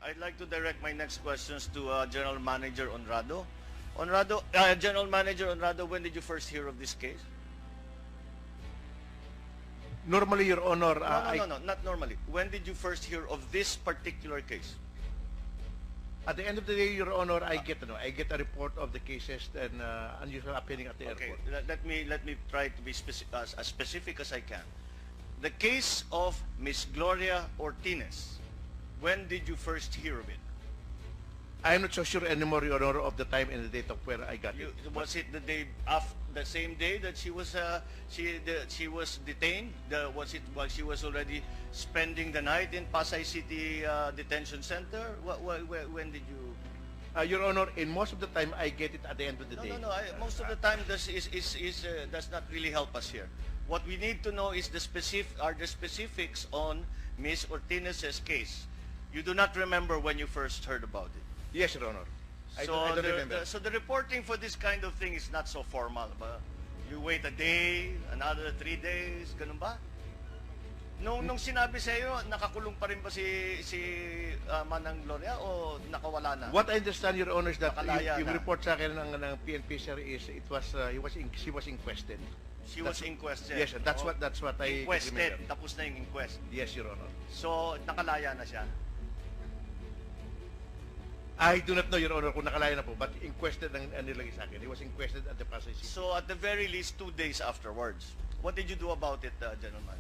I'd like to direct my next questions to General Manager Honrado. General Manager Honrado, when did you first hear of this case? Normally, Your Honor, No, not normally. When did you first hear of this particular case? at the end of the day, Your Honor, I get a report of the cases and unusual happening at the Okay, airport. let me try to be as specific as I can. The case of Miss Gloria Ortiz, when did you first hear of it? I'm not so sure anymore, Your Honor, of the time and the date of where I got it. Was it the day after, the same day that she was she was detained? Was it while she was already spending the night in Pasay City Detention Center? When did you? Your Honor, in most of the time, I get it at the end of the day. No. Most of the time, this does not really help us here. What we need to know is the specifics on Miss Ortiz's case. You do not remember when you first heard about it. Yes, Your Honor. I don't remember. So the reporting for this kind of thing is not so formal, ba? You wait a day, another 3 days, ganun ba? Nung sinabi sa iyo, nakakulong pa rin ba si Manang Gloria o nakawala na? What I understand, Your Honor, is that Nakalaya yung na. report sa akin ng PNP, sir, is she was inquested. She was inquested. Yes, sir, that's what I inquested. remember. Tapos na yung inquest. Yes, Your Honor. So nakalaya na siya. I do not know, Your Honor, kung nakalaya na po, but inquested ang nilagay sa akin. He was inquested at the Pasay City. So at the very least 2 days afterwards, what did you do about it, gentlemen?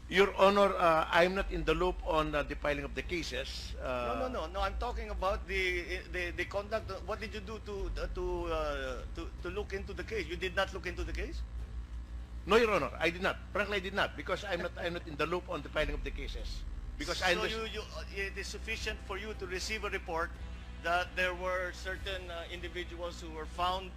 Your Honor, I'm not in the loop on the filing of the cases. No. I'm talking about the conduct. What did you do to look into the case? You did not look into the case? No, Your Honor, I did not. Frankly, I did not, because I'm not in the loop on the filing of the cases. Because so it is sufficient for you to receive a report that there were certain individuals who were found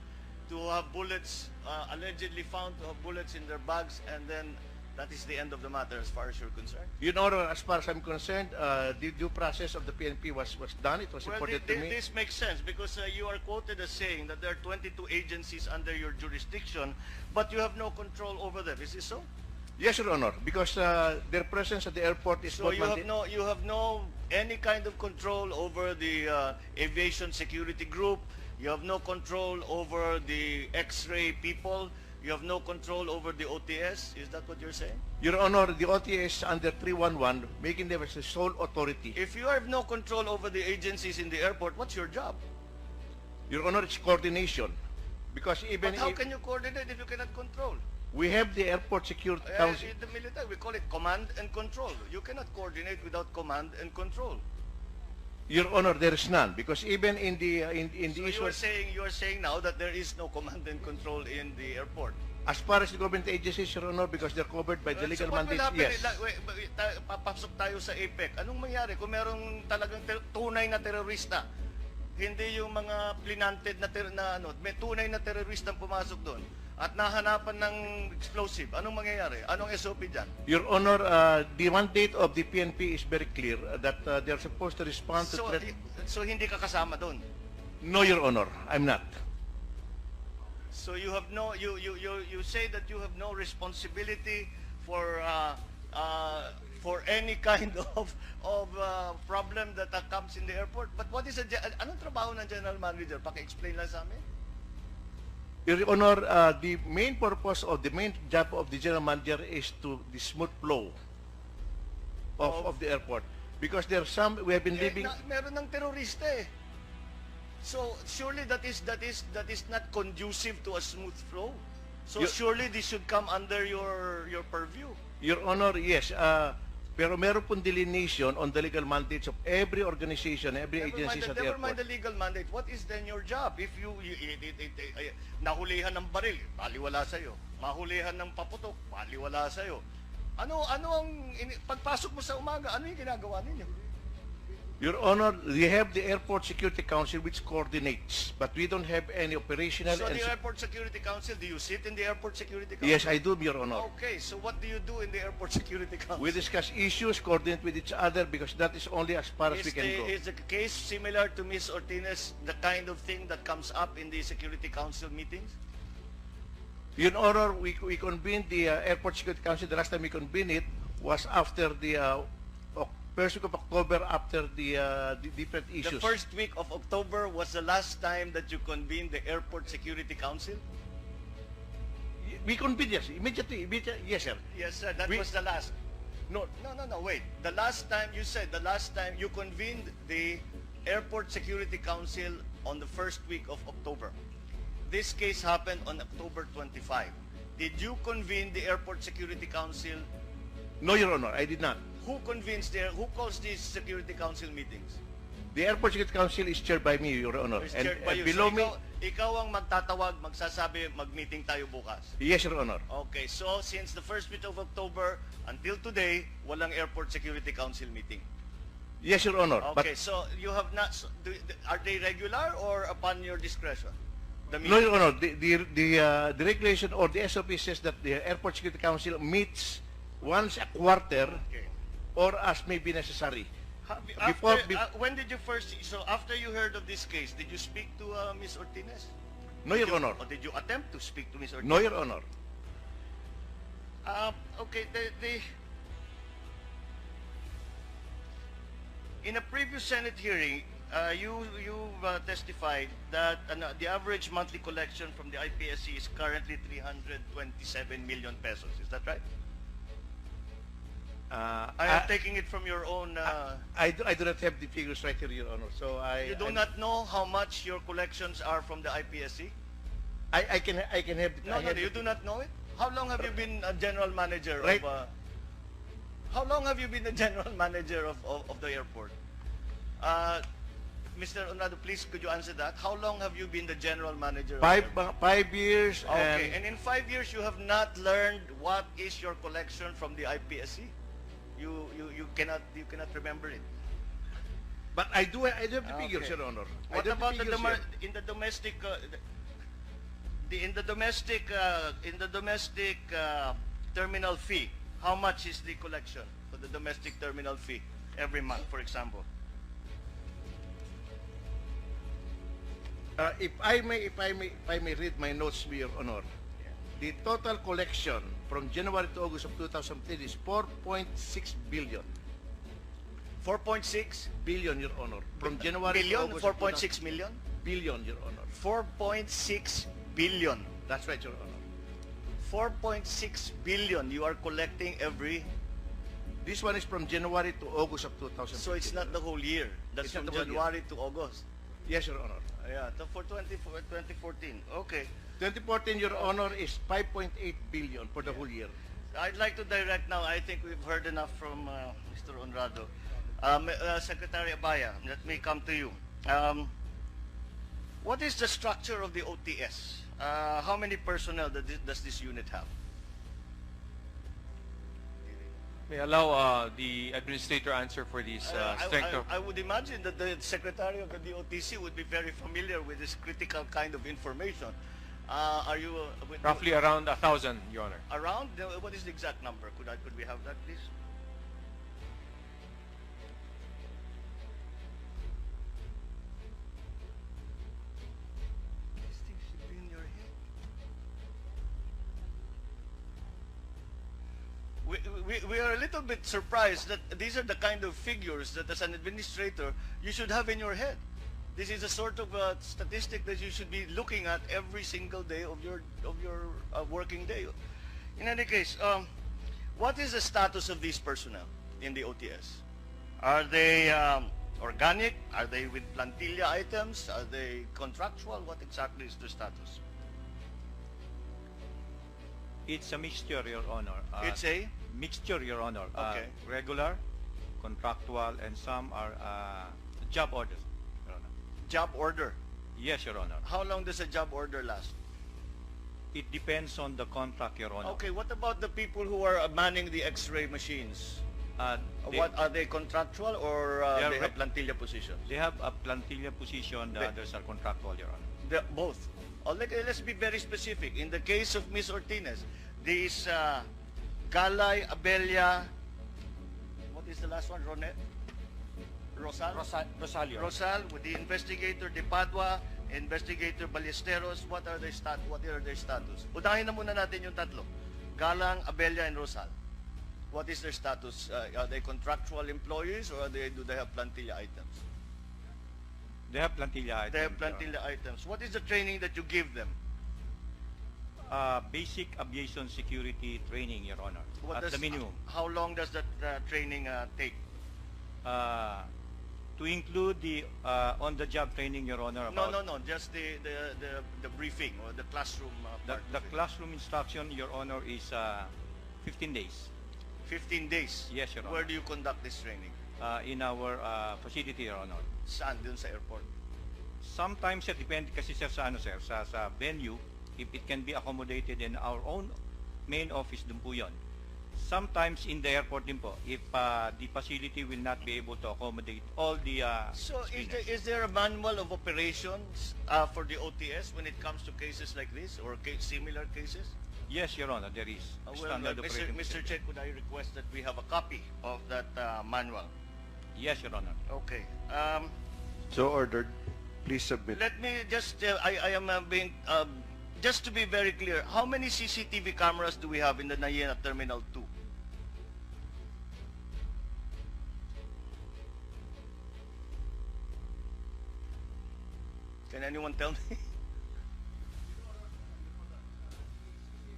to have bullets, allegedly found to have bullets in their bags, and then that is the end of the matter as far as you're concerned? Your Honor, as far as I'm concerned, the due process of the PNP was done. It was reported to me. This makes sense because you are quoted as saying that there are 22 agencies under your jurisdiction, but you have no control over them. Is this so? Yes, Your Honor, because their presence at the airport is So not you have no any kind of control over the aviation security group. You have no control over the X-ray people. You have no control over the OTS. Is that what you're saying? Your Honor, the OTS under 311, making them as the sole authority. If you have no control over the agencies in the airport, what's your job? Your Honor, it's coordination. Because even But how can you coordinate if you cannot control? we have the Airport Security Council. In the military, we call it command and control. You cannot coordinate without command and control. Your Honor, there is none, because even in the So you are saying now that there is no command and control in the airport. as far as the government agencies, Your Honor, because they're covered by the legal So what will mandate, happen? yes. Papasok tayo sa APEC. Anong mangyari kung merong talagang tunay na terorista? Hindi yung mga planted na may tunay na terorista pumasok doon at nahanapan ng explosive. Anong mangyayari? Anong SOP dyan? Your Honor, the mandate of the PNP is very clear that they're supposed to respond to threat. So hindi ka kasama doon. No, Your Honor, I'm not. So you have no you say that you have no responsibility for any kind of problem that comes in the airport. But what is anong trabaho ng general manager? Paki-explain lang sa amin. Your Honor, the main purpose of the main job of the general manager is to the smooth flow of the airport. Because there are some, we have been living. Meron ng terorista eh. So surely that is not conducive to a smooth flow. So surely this should come under your purview. Your Honor, yes. Pero meron pong delineation on the legal mandates of every organization, every agency sa Never mind airport. the legal mandate. What is then your job? If nahulihan ng baril, baliwala sa'yo. Mahulihan ng paputok, baliwala sa'yo. Ano ang pagpasok mo sa umaga, ano yung ginagawa ninyo? Your Honor, we have the Airport Security Council which coordinates, but we don't have any operational. So the Airport Security Council, do you sit in the Airport Security Council? Yes, I do, Your Honor. Okay, so what do you do in the Airport Security Council? We discuss issues, coordinate with each other, because that is only as far as we can go. Is the case similar to Ms. Ortiz, the kind of thing that comes up in the Security Council meetings? Your Honor, we convened the Airport Security Council. The last time we convened it was after the first week of October after the different The issues. first week of October was the last time that you convened the Airport Security Council? We convened, yes, immediately, yes, sir. Yes, sir. That We- was the last. No, No, wait. The last time, you said the last time you convened the Airport Security Council on the first week of October. This case happened on October 25. Did you convene the Airport Security Council? no, Your Honor, I did not. Who calls these Security Council meetings? The Airport Security Council is chaired by me, Your Honor. It's chaired by you. Below So me, ikaw ang magtatawag, magsasabi, mag-meeting tayo bukas. yes, Your Honor. Okay, so since the first week of October until today, walang Airport Security Council meeting. Yes, Your Honor. Okay, so you have not, are they regular or upon your discretion? The No, meeting? Your Honor. The regulation or the SOP says that the Airport Security Council meets once a quarter Okay. or as may be necessary. After, when did you first, so after you heard of this case, did you speak to Ms. Ortiz? No, Your Honor. Or did you attempt to speak to Ms. Ortiz? No, Your Honor. Okay, in a previous Senate hearing, you testified that the average monthly collection from the IPSC is currently 327 million pesos. Is that right? I am taking it from your own. I do not have the figures right here, Your Honor. So You do not know how much your collections are from the IPSC? I can have the, No, you do not know it. How long have you been a general manager Right. of? How long have you been the general manager of the airport? Mr. Onrado, please could you answer that? How long have you been the general manager? of the airport? 5 years. Okay, and in 5 years you have not learned what is your collection from the IPSC. You cannot remember it. But I do have the figures, Okay. Your Honor. What I do have about figures here. in the domestic terminal fee? How much is the collection for the domestic terminal fee every month, for example? If I may read my notes, Your Honor. The total collection from January to August of 2010 is 4.6 billion. 4.6 Billion, Your Honor. From January billion, to August. of 4.6 million, 2000 billion, Your Honor. 4.6 billion, That's right, Your Honor. 4.6 billion you are collecting every. This one is from January to August of 2000. So it's not the whole year. That's It's not from the whole year. January to August. Yes, Your Honor. Yeah, for 2014. Okay. 2014, Your Honor, is 5.8 billion for the whole year. I'd like to direct now. I think we've heard enough from Mr. Onrado. Secretary Abaya, let me come to you. What is the structure of the OTS? How many personnel does this unit have? May I allow the administrator answer for this strength of... I would imagine that the Secretary of the OTC would be very familiar with this critical kind of information. Are you Roughly around 1,000, Your Honor. around? What is the exact number? Could we have that, please? These things should be in your head. We are a little bit surprised that these are the kind of figures that as an administrator you should have in your head. This is a sort of statistic that you should be looking at every single day of your working day. In any case, what is the status of these personnel in the OTS? Are they organic? Are they with plantilla items? Are they contractual? What exactly is their status? It's a mixture, Your Honor. It's a mixture, Your Honor. Okay. Regular, contractual, and some are job orders, Your Honor. job order. Yes, Your Honor. How long does a job order last? It depends on the contract, Your Honor. Okay, what about the people who are manning the X-ray machines? What are they contractual or They are they have plantilla positions? They have a plantilla position, the others are contractual, Your Honor. Both. Let's be very specific. In the case of Ms. Ortiz, these Galay, Abaya, what is the last one? Rosal? Rosario. Rosal, with the investigator De Padua, investigator Ballesteros, what are their status? Unahin na muna natin yung tatlo. Galang, Abaya, and Rosal. What is their status? Are they contractual employees or do they have plantilla items? They have plantilla items. They have Your Honor. plantilla items. What is the training that you give them? Basic aviation security training, Your Honor, What at does, the minimum. How long does that training take? To include the on-the-job training, Your Honor. No, About no, no. Just the briefing or the classroom part. The of it. classroom instruction, Your Honor, is 15 days. 15 days. Yes, Your Honor. Where do you conduct this training? In our facility, Your Honor. Saan? Dun sa airport. Sometimes, sir, depende kasi, sir, sa ano, sir, sa venue, if it can be accommodated in our own main office, dun po yun. Sometimes in the airport din po, if the facility will not be able to accommodate all the So screeners. is there a manual of operations for the OTS when it comes to cases like this or similar cases? Yes, Your Honor, there is standard operating Mr. procedure. Chair, could I request that we have a copy of that manual? Yes, Your Honor. Okay. So ordered. Please submit. Let me just, I am being, just to be very clear, how many CCTV cameras do we have in the Nayena Terminal 2? Can anyone tell me?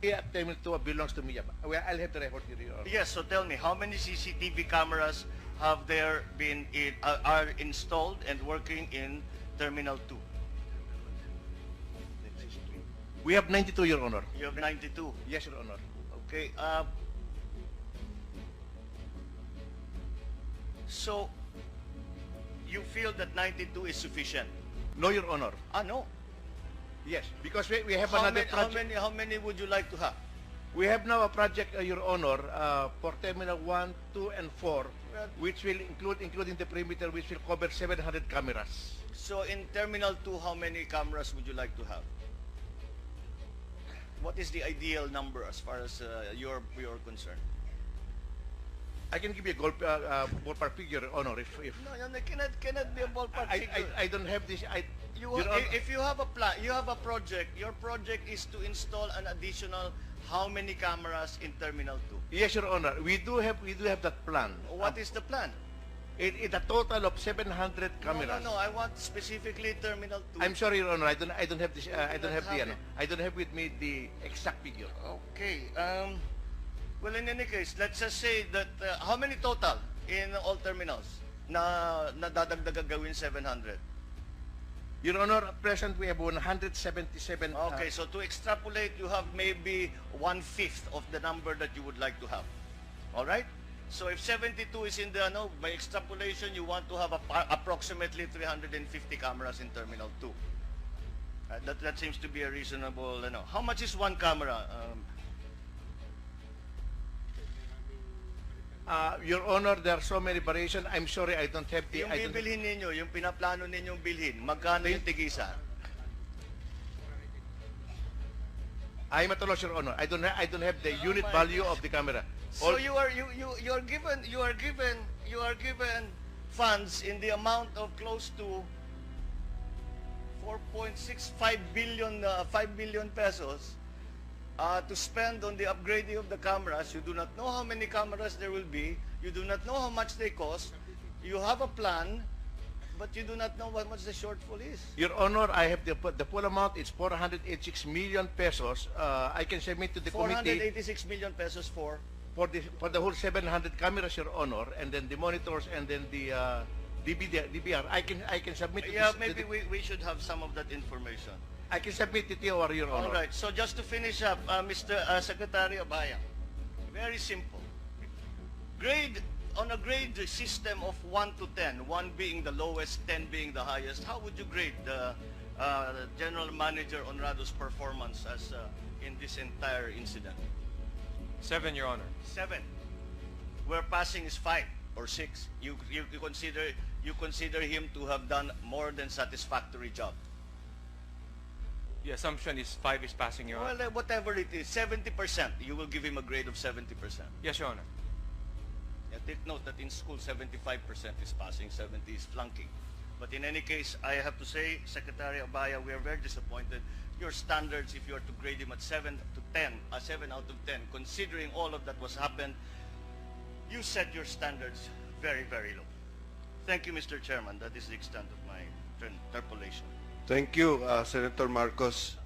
Yeah, Terminal 2 belongs to me. Well, I'll have the record here, Your Honor. Yes, so tell me, how many CCTV cameras have there been are installed and working in Terminal 2? We have 92, Your Honor. You have 92. Yes, Your Honor. Okay. So, you feel that 92 is sufficient? No, Your Honor. No. Yes, because we have How another many, project. how many would you like to have? We have now a project, Your Honor, for Terminal 1, 2, and 4, which will including the perimeter, which will cover 700 cameras. So, in Terminal 2, how many cameras would you like to have? What is the ideal number as far as you're concerned? I can give you a ballpark figure, Your Honor, if No, it cannot be a ballpark figure. I don't have this. Your Honor, If you have a plan, you have a project. Your project is to install an additional how many cameras in Terminal 2? yes, Your Honor, we do have that plan. What is the plan? It a total of 700 cameras. No, I want specifically Terminal 2. I'm sorry, Your Honor, I don't have this. I You don't don't have the have it. I don't have with me the exact figure. Okay. Well, in any case, let's just say that how many total in all terminals na dadagdagan gawin 700? Your Honor, at present we have 177. Okay, so to extrapolate, you have maybe 1/5 of the number that you would like to have. All right? So if 72 is in the, by extrapolation, you want to have approximately 350 cameras in Terminal 2. That seems to be a reasonable, How much is one camera? Your Honor, there are so many variations. I'm sorry, I don't have the. Yung bibilhin ninyo, yung pinaplano ninyong bilhin, magkano yung tigisa? I'm at a loss, Your Honor. I don't have the unit value of the camera. So you are given funds in the amount of close to 4.65 billion 5 billion pesos to spend on the upgrading of the cameras. You do not know how many cameras there will be. You do not know how much they cost. You have a plan, but you do not know how much the shortfall is. Your Honor, I have the full amount. It's 486 million pesos. I can submit to the committee 486 million pesos for for the whole 700 cameras, Your Honor, and then the monitors and then the DVR. I can submit. Yeah, maybe we should have some of that information. I can submit it to Your Honor. All right. So just to finish up, Mr. Secretary Abaya, very simple. On a grade system of 1 to 10, 1 being the lowest, 10 being the highest, how would you grade the General Manager Honrado's performance as in this entire incident? 7, Your Honor. 7. Where passing is 5 or 6. You consider him to have done more than satisfactory job. The assumption is 5 is passing, Your Honor. Well, whatever it is, 70%. You will give him a grade of 70%. Yes, Your Honor. Yeah, take note that in school, 75% is passing, 70 is flunking. But in any case, I have to say, Secretary Abaya, we are very disappointed. Your standards, if you are to grade him at 7 to 10, 7 out of 10, considering all of that was happened, you set your standards very, very low. Thank you, Mr. Chairman. That is the extent of my interpolation. Thank you, Senator Marcos.